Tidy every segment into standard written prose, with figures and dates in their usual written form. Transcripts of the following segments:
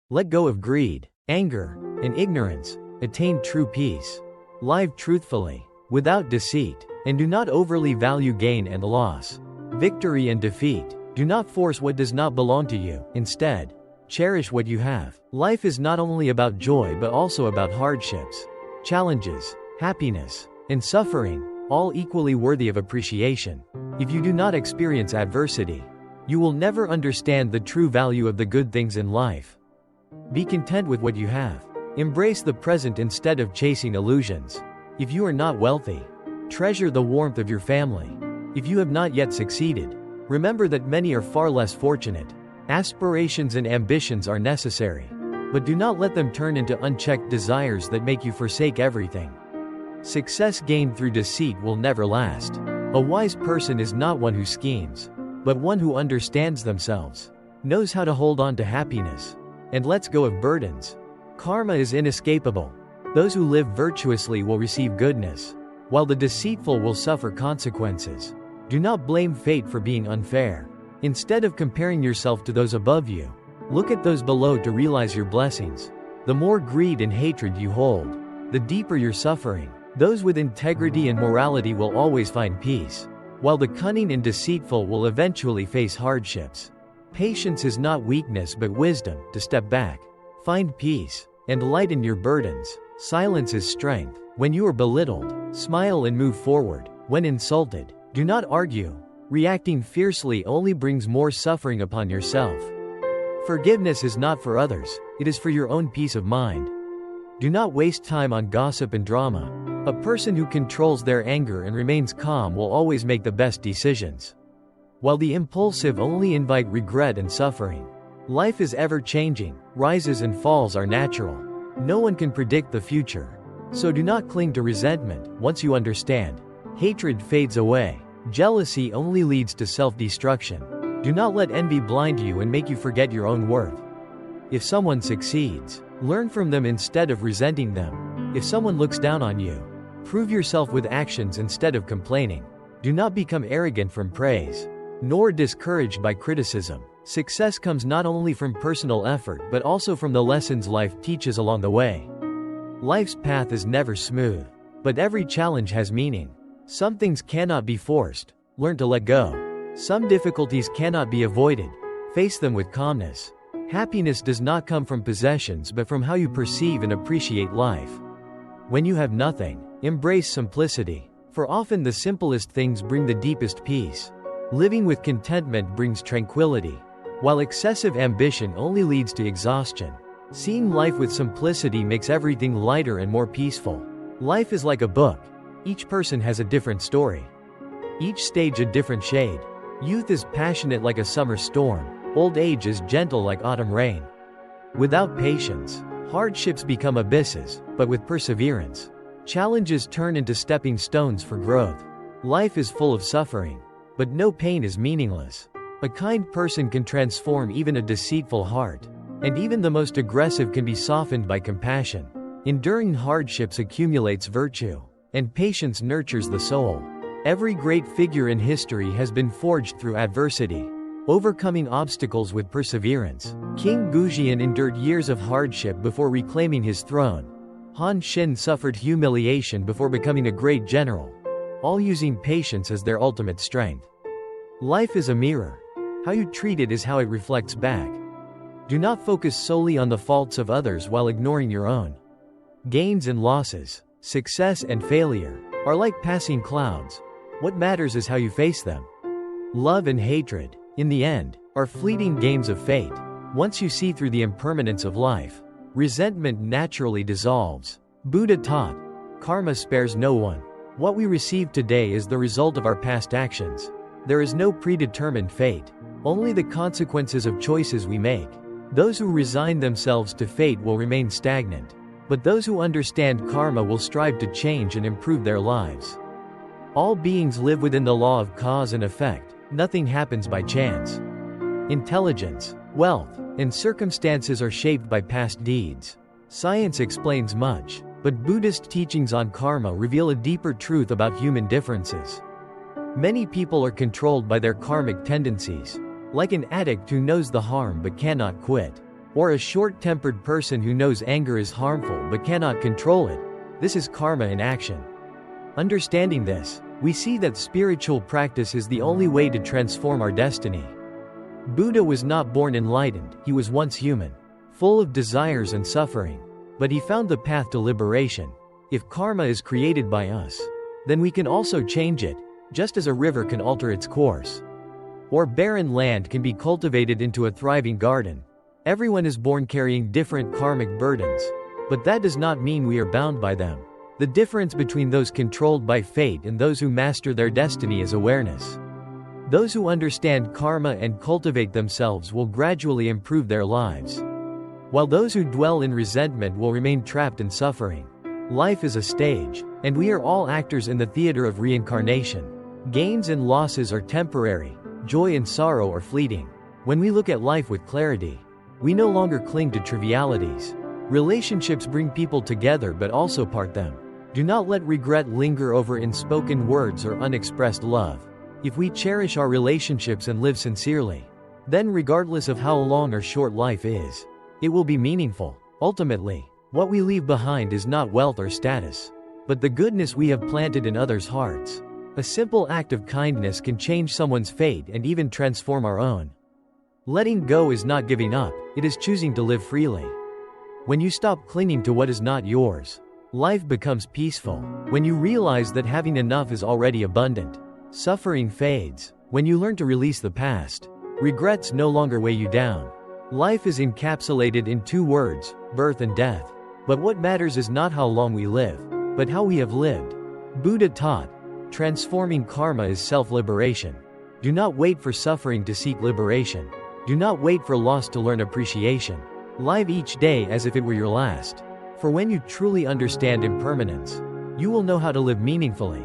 Let go of greed, anger, and ignorance. Attain true peace. Live truthfully, without deceit, and do not overly value gain and loss, victory and defeat. Do not force what does not belong to you. Instead, cherish what you have. Life is not only about joy but also about hardships, challenges, happiness, and suffering, all equally worthy of appreciation. If you do not experience adversity, you will never understand the true value of the good things in life. Be content with what you have. Embrace the present instead of chasing illusions. If you are not wealthy, treasure the warmth of your family. If you have not yet succeeded, remember that many are far less fortunate. Aspirations and ambitions are necessary, but do not let them turn into unchecked desires that make you forsake everything. Success gained through deceit will never last. A wise person is not one who schemes, but one who understands themselves, knows how to hold on to happiness, and lets go of burdens. Karma is inescapable. Those who live virtuously will receive goodness, while the deceitful will suffer consequences. Do not blame fate for being unfair. Instead of comparing yourself to those above you, look at those below to realize your blessings. The more greed and hatred you hold, the deeper your suffering. Those with integrity and morality will always find peace, while the cunning and deceitful will eventually face hardships. Patience is not weakness but wisdom. To step back, find peace, and lighten your burdens. Silence is strength. When you are belittled, smile and move forward. When insulted, do not argue. Reacting fiercely only brings more suffering upon yourself. Forgiveness is not for others, it is for your own peace of mind. Do not waste time on gossip and drama. A person who controls their anger and remains calm will always make the best decisions, while the impulsive only invite regret and suffering. Life is ever-changing, rises and falls are natural. No one can predict the future, so do not cling to resentment. Once you understand, hatred fades away. Jealousy only leads to self-destruction. Do not let envy blind you and make you forget your own worth. If someone succeeds, learn from them instead of resenting them. If someone looks down on you, prove yourself with actions instead of complaining. Do not become arrogant from praise, nor discouraged by criticism. Success comes not only from personal effort but also from the lessons life teaches along the way. Life's path is never smooth, but every challenge has meaning. Some things cannot be forced. Learn to let go. Some difficulties cannot be avoided. Face them with calmness. Happiness does not come from possessions but from how you perceive and appreciate life. When you have nothing, embrace simplicity, for often the simplest things bring the deepest peace. Living with contentment brings tranquility, while excessive ambition only leads to exhaustion. Seeing life with simplicity makes everything lighter and more peaceful. Life is like a book. Each person has a different story, each stage a different shade. Youth is passionate like a summer storm. Old age is gentle like autumn rain. Without patience, hardships become abysses, but with perseverance, challenges turn into stepping stones for growth. Life is full of suffering, but no pain is meaningless. A kind person can transform even a deceitful heart, and even the most aggressive can be softened by compassion. Enduring hardships accumulates virtue, and patience nurtures the soul. Every great figure in history has been forged through adversity, overcoming obstacles with perseverance. King Gujian endured years of hardship before reclaiming his throne. Han Xin suffered humiliation before becoming a great general, all using patience as their ultimate strength. Life is a mirror. How you treat it is how it reflects back. Do not focus solely on the faults of others while ignoring your own. Gains and losses, success and failure, are like passing clouds. What matters is how you face them. Love and hatred, in the end, are fleeting games of fate. Once you see through the impermanence of life, resentment naturally dissolves. Buddha taught, karma spares no one. What we receive today is the result of our past actions. There is no predetermined fate, only the consequences of choices we make. Those who resign themselves to fate will remain stagnant, but those who understand karma will strive to change and improve their lives. All beings live within the law of cause and effect. Nothing happens by chance. Intelligence, wealth, and circumstances are shaped by past deeds. Science explains much, but Buddhist teachings on karma reveal a deeper truth about human differences. Many people are controlled by their karmic tendencies, like an addict who knows the harm but cannot quit, Or a short-tempered person who knows anger is harmful but cannot control it. This is karma in action. Understanding this, we see that spiritual practice is the only way to transform our destiny. Buddha was not born enlightened, he was once human, full of desires and suffering. But he found the path to liberation. If karma is created by us, then we can also change it, just as a river can alter its course. Or barren land can be cultivated into a thriving garden. Everyone is born carrying different karmic burdens, but that does not mean we are bound by them. The difference between those controlled by fate and those who master their destiny is awareness. Those who understand karma and cultivate themselves will gradually improve their lives, while those who dwell in resentment will remain trapped in suffering. Life is a stage, and we are all actors in the theater of reincarnation. Gains and losses are temporary, joy and sorrow are fleeting. When we look at life with clarity, we no longer cling to trivialities. Relationships bring people together but also part them. Do not let regret linger over unspoken words or unexpressed love. If we cherish our relationships and live sincerely, then regardless of how long or short life is, it will be meaningful. Ultimately, what we leave behind is not wealth or status, but the goodness we have planted in others' hearts. A simple act of kindness can change someone's fate and even transform our own. Letting go is not giving up, it is choosing to live freely. When you stop clinging to what is not yours, life becomes peaceful. When you realize that having enough is already abundant, suffering fades. When you learn to release the past, regrets no longer weigh you down. Life is encapsulated in two words, birth and death. But what matters is not how long we live, but how we have lived. Buddha taught, transforming karma is self-liberation. Do not wait for suffering to seek liberation. Do not wait for loss to learn appreciation. Live each day as if it were your last. For when you truly understand impermanence, you will know how to live meaningfully.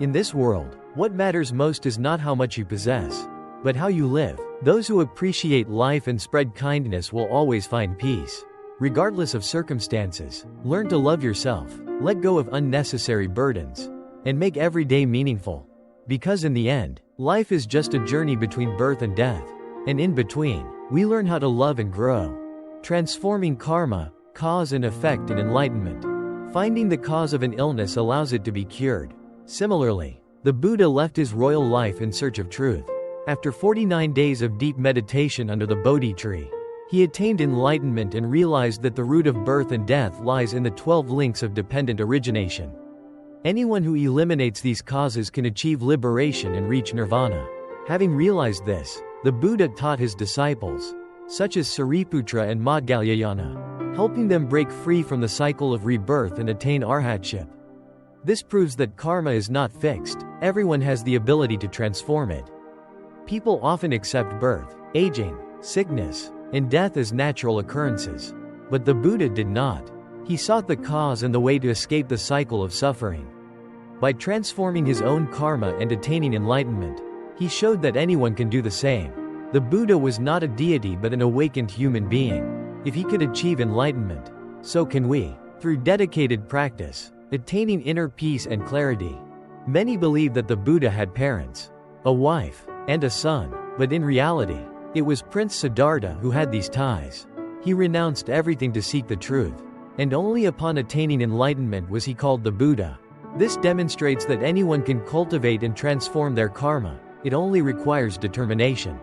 In this world, what matters most is not how much you possess, but how you live. Those who appreciate life and spread kindness will always find peace. Regardless of circumstances, learn to love yourself, let go of unnecessary burdens, and make every day meaningful. Because in the end, life is just a journey between birth and death. And in between, we learn how to love and grow. Transforming karma, cause and effect in enlightenment. Finding the cause of an illness allows it to be cured. Similarly, the Buddha left his royal life in search of truth. After 49 days of deep meditation under the Bodhi tree, he attained enlightenment and realized that the root of birth and death lies in the 12 links of dependent origination. Anyone who eliminates these causes can achieve liberation and reach nirvana. Having realized this, the Buddha taught his disciples, such as Sariputra and Moggallana, helping them break free from the cycle of rebirth and attain arhatship. This proves that karma is not fixed, everyone has the ability to transform it. People often accept birth, aging, sickness, and death as natural occurrences. But the Buddha did not. He sought the cause and the way to escape the cycle of suffering. By transforming his own karma and attaining enlightenment, he showed that anyone can do the same. The Buddha was not a deity but an awakened human being. If he could achieve enlightenment, so can we. Through dedicated practice, attaining inner peace and clarity. Many believe that the Buddha had parents, a wife, and a son, but in reality, it was Prince Siddhartha who had these ties. He renounced everything to seek the truth, and only upon attaining enlightenment was he called the Buddha. This demonstrates that anyone can cultivate and transform their karma. It only requires determination.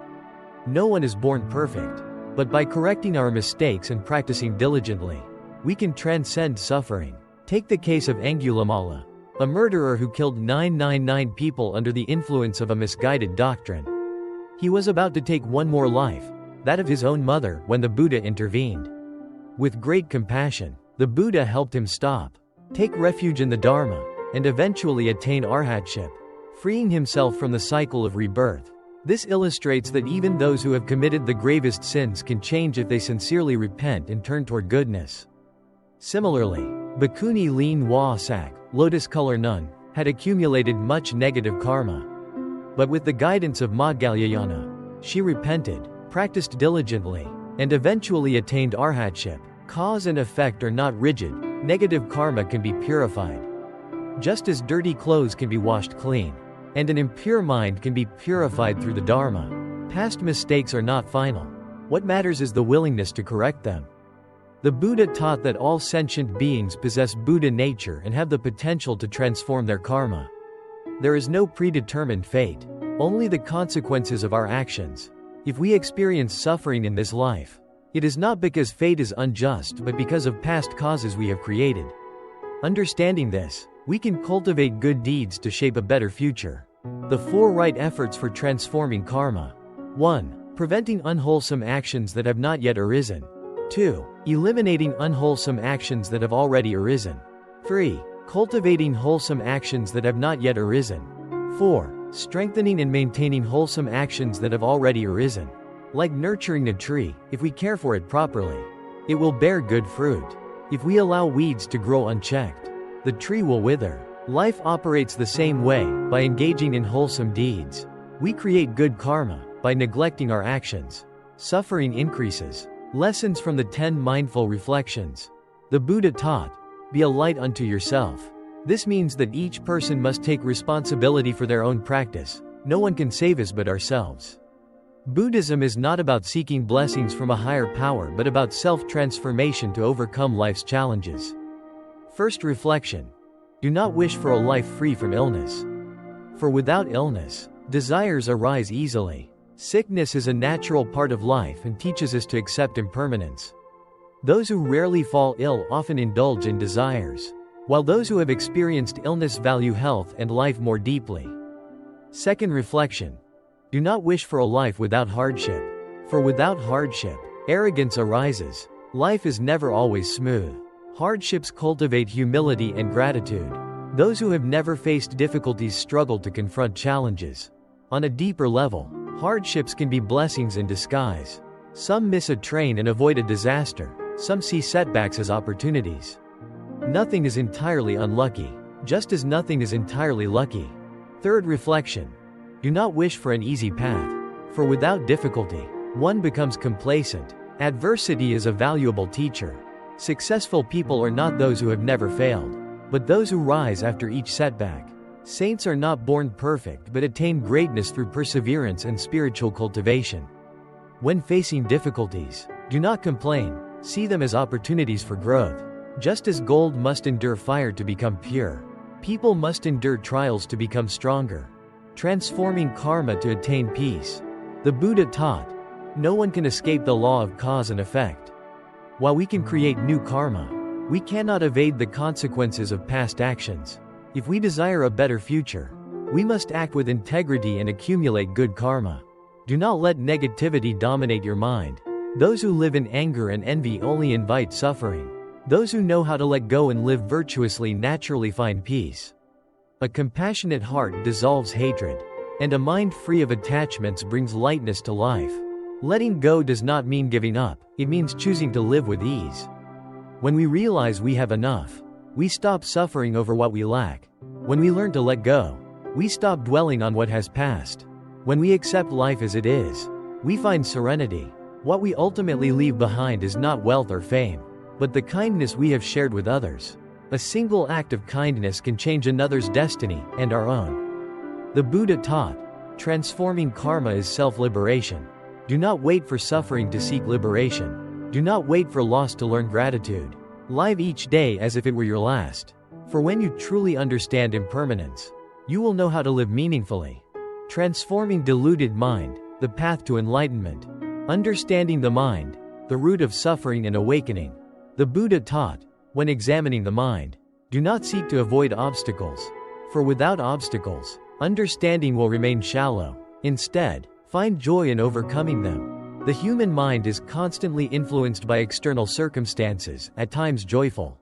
No one is born perfect, but by correcting our mistakes and practicing diligently, we can transcend suffering. Take the case of Angulimala, a murderer who killed 999 people under the influence of a misguided doctrine. He was about to take one more life, that of his own mother, when the Buddha intervened. With great compassion, the Buddha helped him stop, take refuge in the Dharma, and eventually attain arhatship, freeing himself from the cycle of rebirth. This illustrates that even those who have committed the gravest sins can change if they sincerely repent and turn toward goodness. Similarly, Bhikkhuni Lin Hua Sak, lotus color nun, had accumulated much negative karma. But with the guidance of Moggallana, she repented, practiced diligently, and eventually attained arhatship. Cause and effect are not rigid, negative karma can be purified. Just as dirty clothes can be washed clean, and an impure mind can be purified through the Dharma. Past mistakes are not final. What matters is the willingness to correct them. The Buddha taught that all sentient beings possess Buddha nature and have the potential to transform their karma. There is no predetermined fate, only the consequences of our actions. If we experience suffering in this life, it is not because fate is unjust but because of past causes we have created. Understanding this, we can cultivate good deeds to shape a better future. The 4 right efforts for transforming karma. 1. Preventing unwholesome actions that have not yet arisen. 2. Eliminating unwholesome actions that have already arisen. 3. Cultivating wholesome actions that have not yet arisen. 4. Strengthening and maintaining wholesome actions that have already arisen. Like nurturing a tree, if we care for it properly, it will bear good fruit. If we allow weeds to grow unchecked, the tree will wither. Life operates the same way. By engaging in wholesome deeds, we create good karma. By neglecting our actions, suffering increases. Lessons from the 10 mindful reflections. The Buddha taught, "Be a light unto yourself." This means that each person must take responsibility for their own practice. No one can save us but ourselves. Buddhism is not about seeking blessings from a higher power but about self-transformation to overcome life's challenges. First reflection. Do not wish for a life free from illness. For without illness, desires arise easily. Sickness is a natural part of life and teaches us to accept impermanence. Those who rarely fall ill often indulge in desires, while those who have experienced illness value health and life more deeply. Second reflection. Do not wish for a life without hardship. For without hardship, arrogance arises. Life is never always smooth. Hardships cultivate humility and gratitude. Those who have never faced difficulties struggle to confront challenges. On a deeper level, hardships can be blessings in disguise. Some miss a train and avoid a disaster. Some see setbacks as opportunities. Nothing is entirely unlucky, just as nothing is entirely lucky. Third reflection. Do not wish for an easy path. For without difficulty, one becomes complacent. Adversity is a valuable teacher. Successful people are not those who have never failed, but those who rise after each setback. Saints are not born perfect but attain greatness through perseverance and spiritual cultivation. When facing difficulties, do not complain, see them as opportunities for growth. Just as gold must endure fire to become pure, people must endure trials to become stronger. Transforming karma to attain peace. The Buddha taught, no one can escape the law of cause and effect. While we can create new karma, we cannot evade the consequences of past actions. If we desire a better future, we must act with integrity and accumulate good karma. Do not let negativity dominate your mind. Those who live in anger and envy only invite suffering. Those who know how to let go and live virtuously naturally find peace. A compassionate heart dissolves hatred, and a mind free of attachments brings lightness to life. Letting go does not mean giving up, it means choosing to live with ease. When we realize we have enough, we stop suffering over what we lack. When we learn to let go, we stop dwelling on what has passed. When we accept life as it is, we find serenity. What we ultimately leave behind is not wealth or fame, but the kindness we have shared with others. A single act of kindness can change another's destiny and our own. The Buddha taught, transforming karma is self-liberation. Do not wait for suffering to seek liberation. Do not wait for loss to learn gratitude. Live each day as if it were your last. For when you truly understand impermanence, you will know how to live meaningfully. Transforming deluded mind, the path to enlightenment. Understanding the mind, the root of suffering and awakening. The Buddha taught, when examining the mind, do not seek to avoid obstacles. For without obstacles, understanding will remain shallow. Instead, find joy in overcoming them. The human mind is constantly influenced by external circumstances, at times joyful,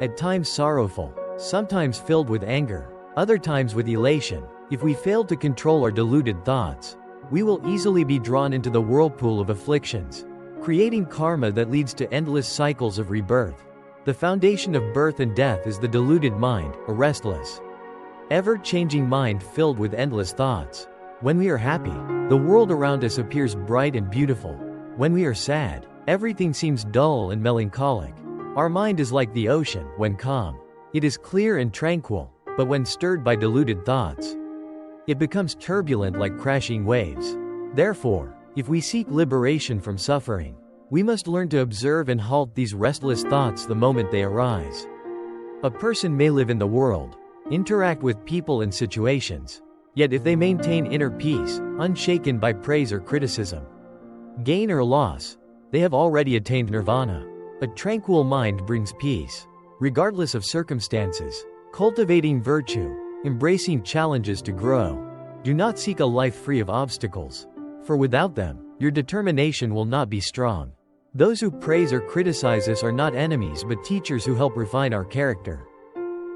at times sorrowful, sometimes filled with anger, other times with elation. If we fail to control our deluded thoughts, we will easily be drawn into the whirlpool of afflictions, creating karma that leads to endless cycles of rebirth. The foundation of birth and death is the deluded mind, a restless, ever-changing mind filled with endless thoughts. When we are happy, the world around us appears bright and beautiful. When we are sad, everything seems dull and melancholic. Our mind is like the ocean. When calm, it is clear and tranquil, but when stirred by deluded thoughts, it becomes turbulent like crashing waves. Therefore, If we seek liberation from suffering, we must learn to observe and halt these restless thoughts the moment they arise. A person may live in the world, interact with people and situations, yet if they maintain inner peace, unshaken by praise or criticism, gain or loss, they have already attained nirvana. A tranquil mind brings peace, regardless of circumstances. Cultivating virtue, embracing challenges to grow. Do not seek a life free of obstacles, for without them, your determination will not be strong. Those who praise or criticize us are not enemies but teachers who help refine our character.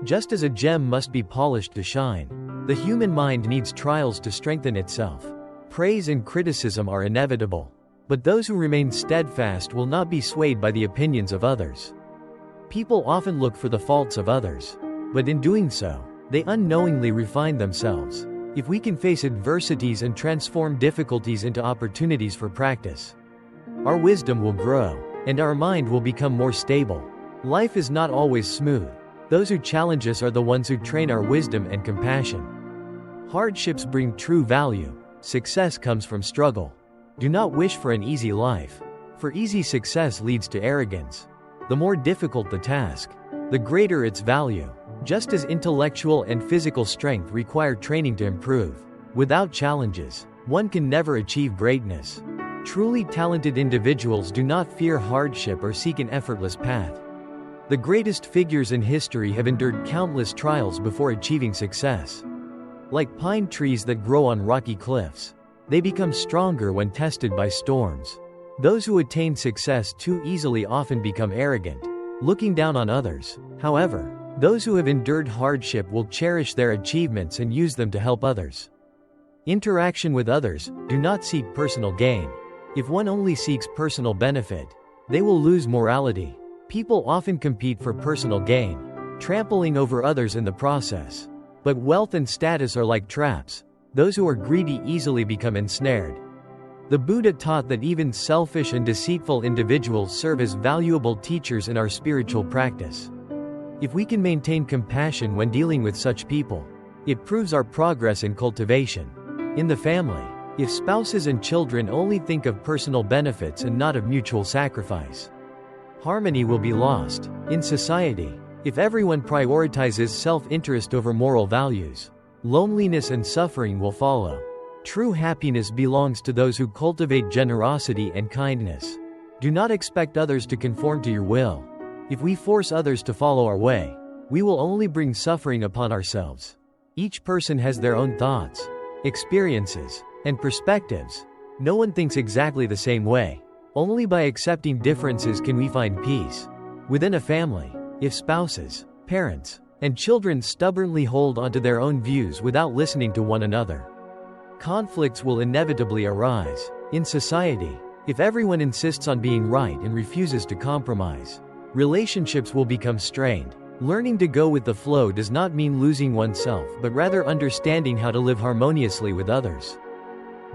Just as a gem must be polished to shine, the human mind needs trials to strengthen itself. Praise and criticism are inevitable, but those who remain steadfast will not be swayed by the opinions of others. People often look for the faults of others, but in doing so, they unknowingly refine themselves. If we can face adversities and transform difficulties into opportunities for practice, our wisdom will grow, and our mind will become more stable. Life is not always smooth. Those who challenge us are the ones who train our wisdom and compassion. Hardships bring true value. Success comes from struggle. Do not wish for an easy life, for easy success leads to arrogance. The more difficult the task, the greater its value. Just as intellectual and physical strength require training to improve, without challenges, one can never achieve greatness. Truly talented individuals do not fear hardship or seek an effortless path. The greatest figures in history have endured countless trials before achieving success. Like pine trees that grow on rocky cliffs, they become stronger when tested by storms. Those who attain success too easily often become arrogant, looking down on others. However, those who have endured hardship will cherish their achievements and use them to help others. Interaction with others, do not seek personal gain. If one only seeks personal benefit, they will lose morality. People often compete for personal gain, trampling over others in the process. But wealth and status are like traps. Those who are greedy easily become ensnared. The Buddha taught that even selfish and deceitful individuals serve as valuable teachers in our spiritual practice. If we can maintain compassion when dealing with such people, it proves our progress in cultivation. In the family, if spouses and children only think of personal benefits and not of mutual sacrifice, harmony will be lost. In society, if everyone prioritizes self-interest over moral values, loneliness and suffering will follow. True happiness belongs to those who cultivate generosity and kindness. Do not expect others to conform to your will. If we force others to follow our way, we will only bring suffering upon ourselves. Each person has their own thoughts, experiences, and perspectives. No one thinks exactly the same way. Only by accepting differences can we find peace. Within a family, if spouses, parents, and children stubbornly hold onto their own views without listening to one another, conflicts will inevitably arise. In society, if everyone insists on being right and refuses to compromise, relationships will become strained. Learning to go with the flow does not mean losing oneself but rather understanding how to live harmoniously with others.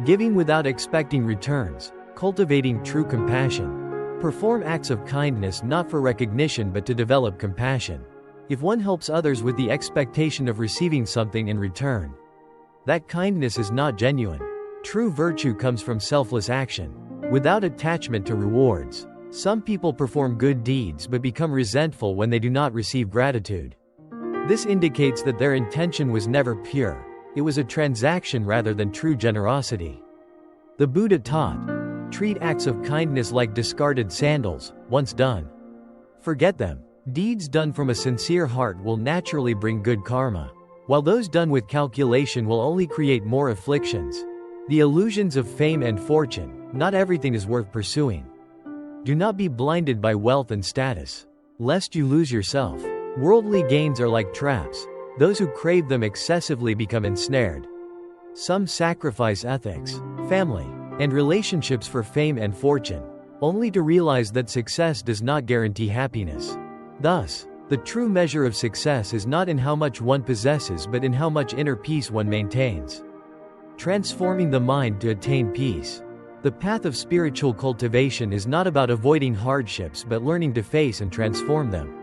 Giving without expecting returns, cultivating true compassion. Perform acts of kindness not for recognition but to develop compassion. If one helps others with the expectation of receiving something in return, that kindness is not genuine. True virtue comes from selfless action, without attachment to rewards. Some people perform good deeds but become resentful when they do not receive gratitude. This indicates that their intention was never pure. It was a transaction rather than true generosity. The Buddha taught, treat acts of kindness like discarded sandals, once done, forget them. Deeds done from a sincere heart will naturally bring good karma, while those done with calculation will only create more afflictions. The illusions of fame and fortune, not everything is worth pursuing. Do not be blinded by wealth and status, lest you lose yourself. Worldly gains are like traps. Those who crave them excessively become ensnared. Some sacrifice ethics, family, and relationships for fame and fortune, only to realize that success does not guarantee happiness. Thus, the true measure of success is not in how much one possesses but in how much inner peace one maintains. Transforming the mind to attain peace. The path of spiritual cultivation is not about avoiding hardships but learning to face and transform them.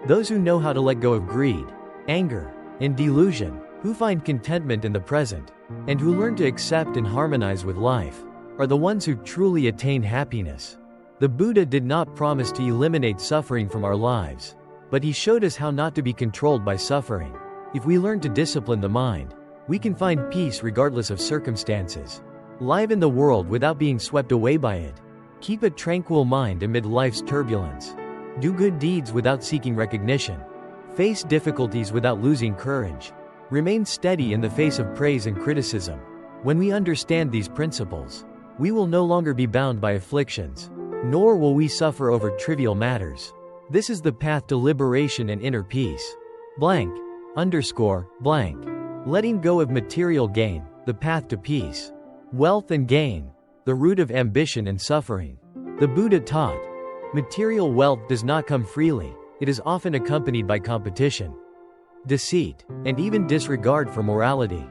Those who know how to let go of greed, anger, and delusion, who find contentment in the present, and who learn to accept and harmonize with life, are the ones who truly attain happiness. The Buddha did not promise to eliminate suffering from our lives, but he showed us how not to be controlled by suffering. If we learn to discipline the mind, we can find peace regardless of circumstances. Live in the world without being swept away by it. Keep a tranquil mind amid life's turbulence. Do good deeds without seeking recognition. Face difficulties without losing courage. Remain steady in the face of praise and criticism. When we understand these principles, we will no longer be bound by afflictions, nor will we suffer over trivial matters. This is the path to liberation and inner peace. Blank. Underscore. Blank. Letting go of material gain, the path to peace. Wealth and gain, the root of ambition and suffering. The Buddha taught, material wealth does not come freely, it is often accompanied by competition, deceit, and even disregard for morality.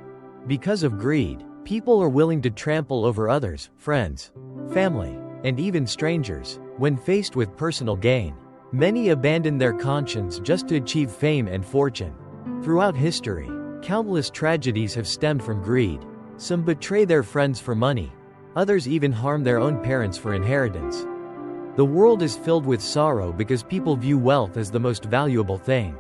Because of greed, people are willing to trample over others, friends, family, and even strangers. When faced with personal gain, many abandon their conscience just to achieve fame and fortune. Throughout history, countless tragedies have stemmed from greed. Some betray their friends for money, others even harm their own parents for inheritance. The world is filled with sorrow because people view wealth as the most valuable thing,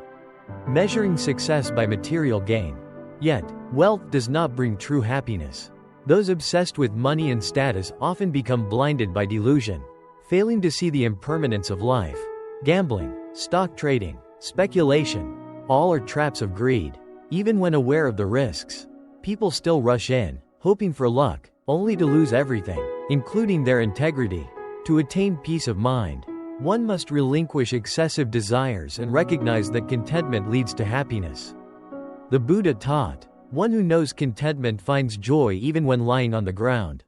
measuring success by material gain. Yet, wealth does not bring true happiness. Those obsessed with money and status often become blinded by delusion, failing to see the impermanence of life. Gambling, stock trading, speculation, all are traps of greed. Even when aware of the risks, people still rush in, hoping for luck, only to lose everything, including their integrity. To attain peace of mind, one must relinquish excessive desires and recognize that contentment leads to happiness. The Buddha taught, one who knows contentment finds joy even when lying on the ground.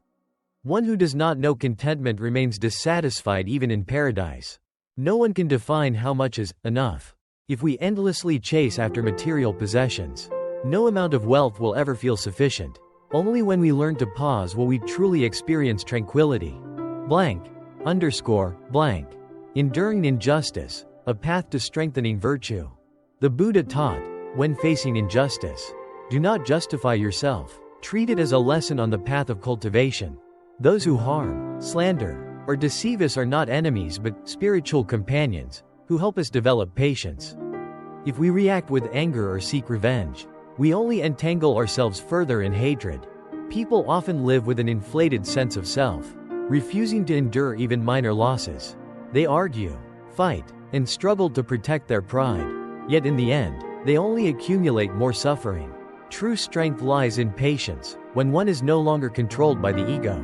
One who does not know contentment remains dissatisfied even in paradise. No one can define how much is enough. If we endlessly chase after material possessions, no amount of wealth will ever feel sufficient. Only when we learn to pause will we truly experience tranquility. Blank. Underscore. Blank. Enduring injustice, a path to strengthening virtue. The Buddha taught, when facing injustice, do not justify yourself. Treat it as a lesson on the path of cultivation. Those who harm, slander, or deceive us are not enemies but spiritual companions, who help us develop patience. If we react with anger or seek revenge, we only entangle ourselves further in hatred. People often live with an inflated sense of self, refusing to endure even minor losses. They argue, fight, and struggle to protect their pride. Yet in the end, they only accumulate more suffering. True strength lies in patience, when one is no longer controlled by the ego.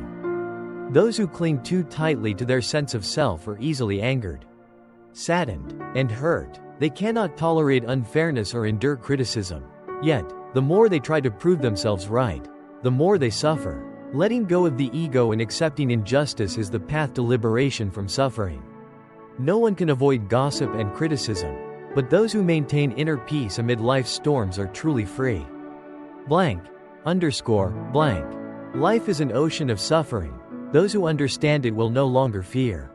Those who cling too tightly to their sense of self are easily angered, saddened, and hurt. They cannot tolerate unfairness or endure criticism. Yet, the more they try to prove themselves right, the more they suffer. Letting go of the ego and accepting injustice is the path to liberation from suffering. No one can avoid gossip and criticism, but those who maintain inner peace amid life's storms are truly free. Blank. Underscore. Blank. Life is an ocean of suffering. Those who understand it will no longer fear.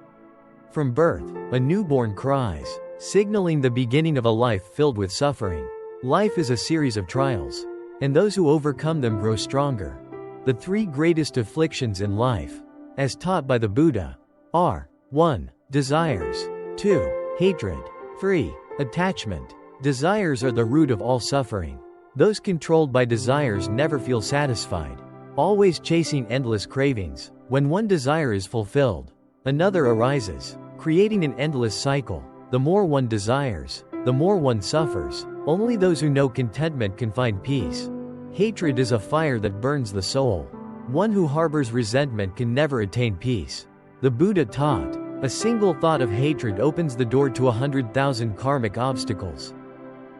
From birth, a newborn cries, signaling the beginning of a life filled with suffering. Life is a series of trials, and those who overcome them grow stronger. The three greatest afflictions in life, as taught by the Buddha, are 1. Desires, 2. Hatred, 3. Attachment. Desires are the root of all suffering. Those controlled by desires never feel satisfied, always chasing endless cravings. When one desire is fulfilled, another arises, creating an endless cycle. The more one desires, the more one suffers. Only those who know contentment can find peace. Hatred is a fire that burns the soul. One who harbors resentment can never attain peace. The Buddha taught, a single thought of hatred opens the door to 100,000 karmic obstacles.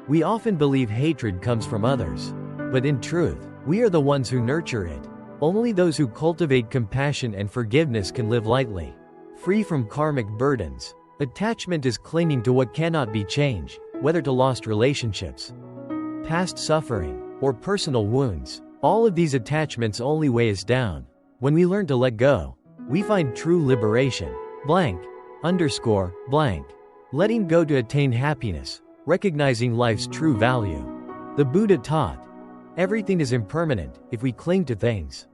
We often believe hatred comes from others, but in truth, we are the ones who nurture it. Only those who cultivate compassion and forgiveness can live lightly, free from karmic burdens. Attachment is clinging to what cannot be changed, whether to lost relationships, past suffering, or personal wounds. All of these attachments only weigh us down. When we learn to let go, we find true liberation. Blank. Underscore. Blank. Letting go to attain happiness, recognizing life's true value. The Buddha taught, everything is impermanent if we cling to things.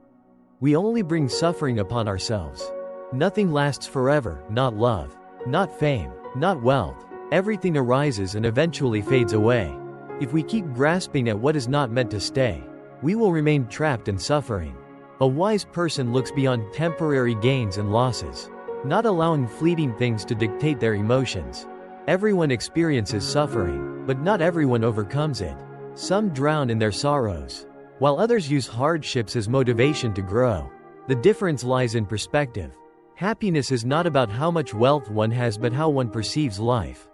we only bring suffering upon ourselves. Nothing lasts forever, not love, not fame, not wealth. Everything arises and eventually fades away. If we keep grasping at what is not meant to stay, we will remain trapped in suffering. A wise person looks beyond temporary gains and losses, not allowing fleeting things to dictate their emotions. Everyone experiences suffering, but not everyone overcomes it. Some drown in their sorrows, while others use hardships as motivation to grow. The difference lies in perspective. Happiness is not about how much wealth one has but how one perceives life.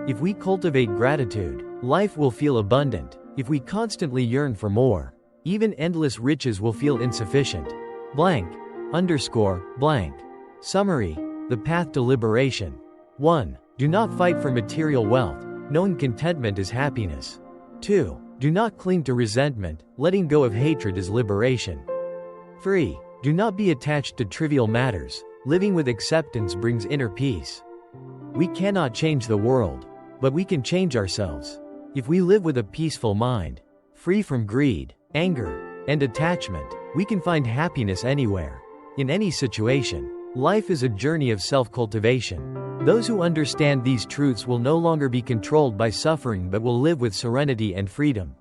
If we cultivate gratitude, life will feel abundant. If we constantly yearn for more, even endless riches will feel insufficient. Blank. Blank. Summary. The path to liberation. 1. Do not fight for material wealth. Knowing contentment is happiness. 2. Do not cling to resentment. Letting go of hatred is liberation. 3. Do not be attached to trivial matters. Living with acceptance brings inner peace. We cannot change the world, but we can change ourselves. If we live with a peaceful mind, free from greed, anger, and attachment, we can find happiness anywhere, in any situation. Life is a journey of self-cultivation. Those who understand these truths will no longer be controlled by suffering but will live with serenity and freedom.